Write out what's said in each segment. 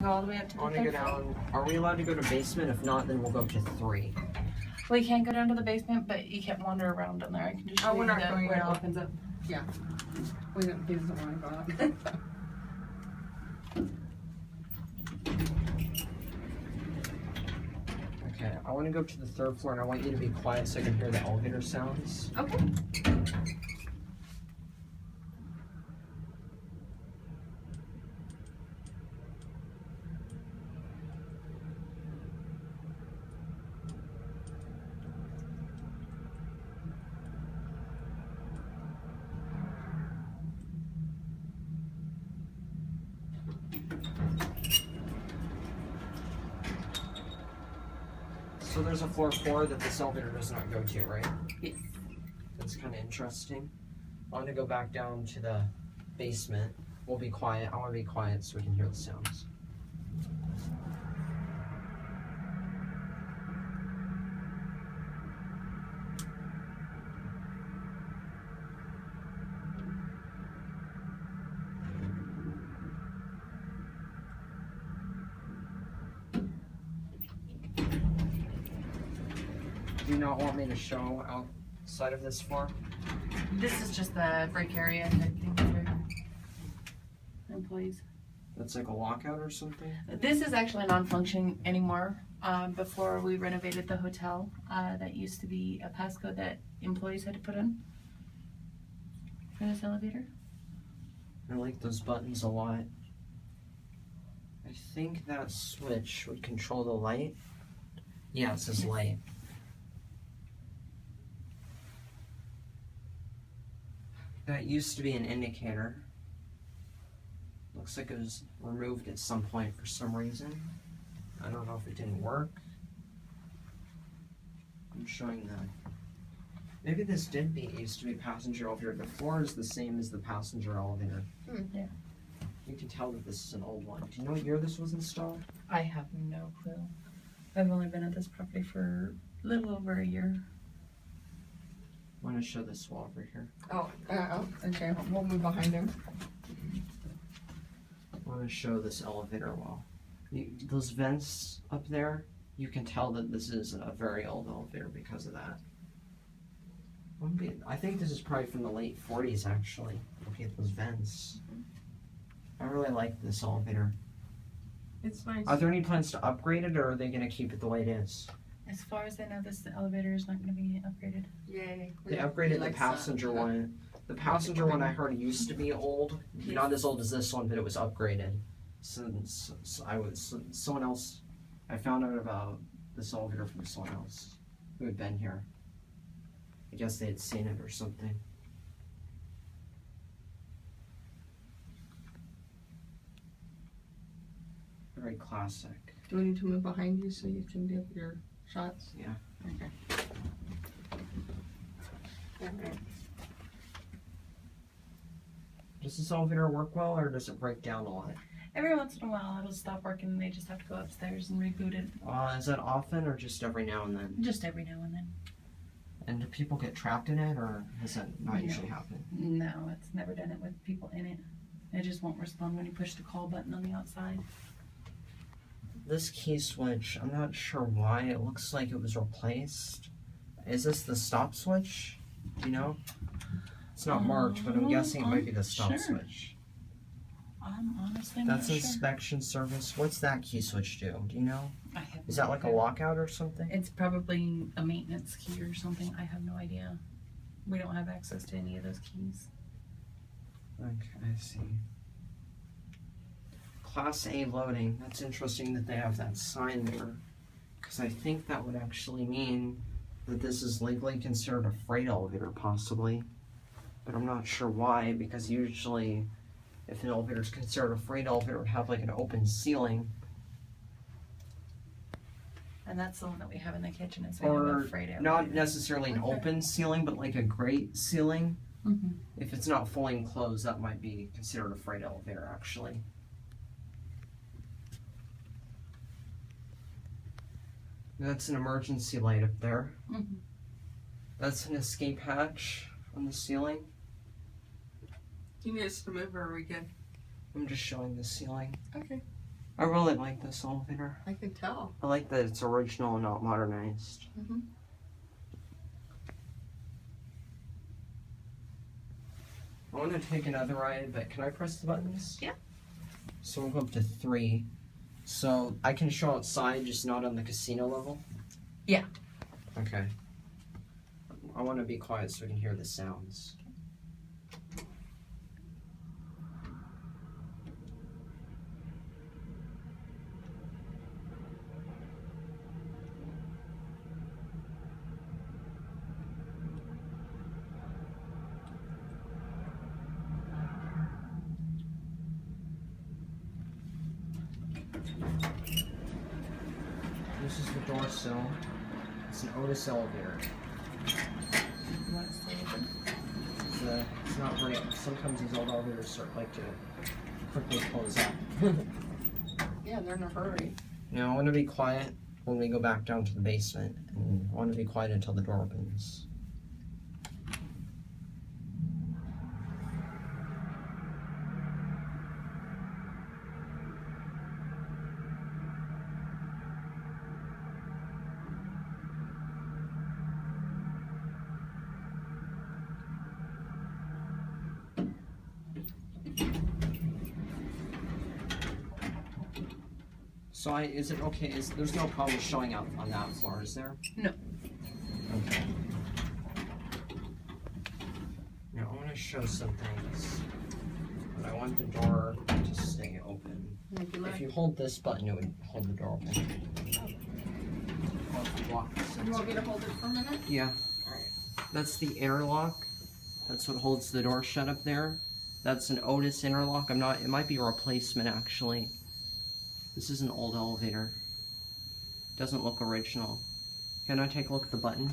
Go all the way up to the I want to go down. Are we allowed to go to basement? If not, then we'll go up to 3. Well, you can't go down to the basement, but you can't wander around down there. I can just show we're you not that going where out. it opens up. Yeah. He doesn't want to go out. Okay, I want to go to the 3rd floor, and I want you to be quiet so I can hear the elevator sounds. Okay. So there's a floor 4 that this elevator does not go to, right? Yes. That's kind of interesting. I want to go back down to the basement. We'll be quiet. I want to be quiet so we can hear the sounds. Do you not want me to show outside of this floor? This is just the break area, I think, for employees. That's like a lockout or something? This is actually non-functioning anymore. Before we renovated the hotel, that used to be a passcode that employees had to put in for this elevator. I like those buttons a lot. I think that switch would control the light. Yeah, it says light. That used to be an indicator. Looks like it was removed at some point for some reason. I don't know if it didn't work. I'm showing that. Maybe this used to be passenger elevator. The floor is the same as the passenger elevator. Yeah. You can tell that this is an old one. Do you know what year this was installed? I have no clue. I've only been at this property for a little over a year. I want to show this wall over here. Okay. We'll move behind him. I want to show this elevator wall. Those vents up there, you can tell that this is a very old elevator because of that. I think this is probably from the late 40s, actually. Looking at those vents. I really like this elevator. It's nice. Are there any plans to upgrade it, or are they going to keep it the way it is? As far as I know, this elevator is not going to be upgraded. Yay. They upgraded the passenger one. The passenger one I heard used to be old. Not as old as this one, but it was upgraded. Since someone else, I found out about this elevator from someone else who had been here. I guess they had seen it or something. Very classic. Do we need to move behind you so you can get your shots? Yeah. Okay. Okay. Does this elevator work well, or does it break down a lot? Every once in a while, it'll stop working and they just have to go upstairs and reboot it. Is that often, or just every now and then? Just every now and then. And do people get trapped in it, or does that not usually happen? No, it's never done it with people in it. It just won't respond when you push the call button on the outside. This key switch, I'm not sure why. It looks like it was replaced. Is this the stop switch? Do you know? It's not marked, but I'm guessing it might be the stop switch. I'm honestly That's not inspection service. What's that key switch do? Do you know? I have Is no that like a idea. lockout or something? It's probably a maintenance key or something. I have no idea. We don't have access to any of those keys. Okay, I see. Class A loading. That's interesting that they have that sign there. Because I think that would actually mean that this is legally considered a freight elevator, possibly. But I'm not sure why, because usually if an elevator is considered a freight elevator, it would have like an open ceiling. And that's the one that we have in the kitchen. It's kind of Or a freight elevator. not necessarily an open ceiling, but like a grate ceiling. Mm-hmm. If it's not fully enclosed, that might be considered a freight elevator, actually. That's an emergency light up there. Mm-hmm. That's an escape hatch on the ceiling. You need us to move, or are we good? I'm just showing the ceiling. Okay. I really like this elevator. I can tell. I like that it's original and not modernized. Mm-hmm. I want to take another ride, but can I press the buttons? Yeah. So we'll go up to 3. So I can show outside, just not on the casino level? Yeah. Okay. I want to be quiet so we can hear the sounds. This is the door sill. It's an Otis elevator. You want to stay open? It's not great. Sometimes these old elevators like to quickly close up. Yeah, they're in a hurry. Now I want to be quiet when we go back down to the basement, and I want to be quiet until the door opens. So is it okay? There's no problem showing up on that floor, is there? No. Okay. Now I want to show some things, but I want the door to stay open. If you hold this button, it would hold the door open. Or if you block the You sensor. want me to hold it for a minute? Yeah. Alright. That's the interlock. That's what holds the door shut up there. That's an Otis interlock. It might be a replacement actually. This is an old elevator. Doesn't look original. Can I take a look at the button?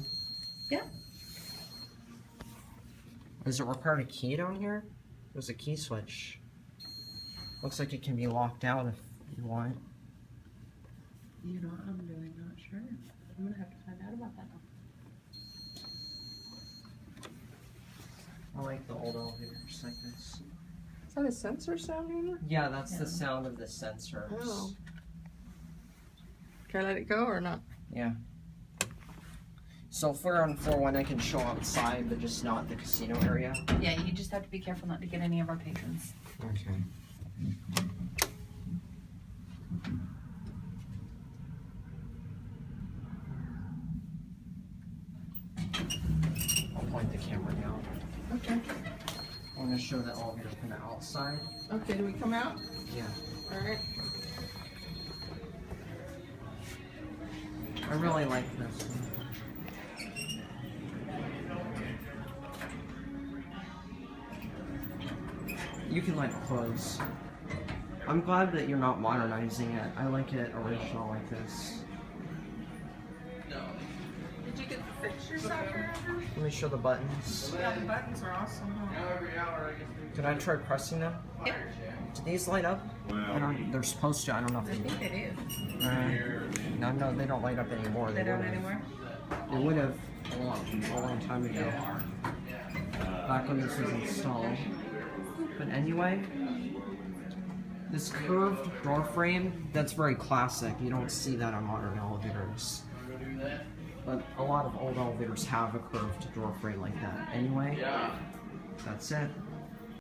Yeah. Does it require a key down here? There's a key switch. Looks like it can be locked out if you want. You know, I'm really not sure. I'm gonna have to find out about that now. I like the old elevators like this. Is that a sensor sound in there? Yeah, that's the Yeah. sound of the sensors. Oh. Can I let it go or not? Yeah. So if we're on floor 1, I can show outside, but just not the casino area. Yeah, you just have to be careful not to get any of our patrons. Okay. I'll point the camera down. Okay. I want to show the elevator from the outside. Okay, do we come out? Yeah. Alright. I really like this one. You can let it close. I'm glad that you're not modernizing it. I like it original like this. Did you get the fixtures out here? Let me show the buttons. Yeah, the buttons are awesome. Huh? Can I try pressing them? Yep. Do these light up? They're supposed to. I don't know if I they think it is. No, they don't light up anymore. They don't would've. anymore? They would have a long time ago. Back when this was installed. But anyway, this curved door frame, that's very classic. You don't see that on modern elevators. But a lot of old elevators have a curved door frame like that. Anyway, that's it.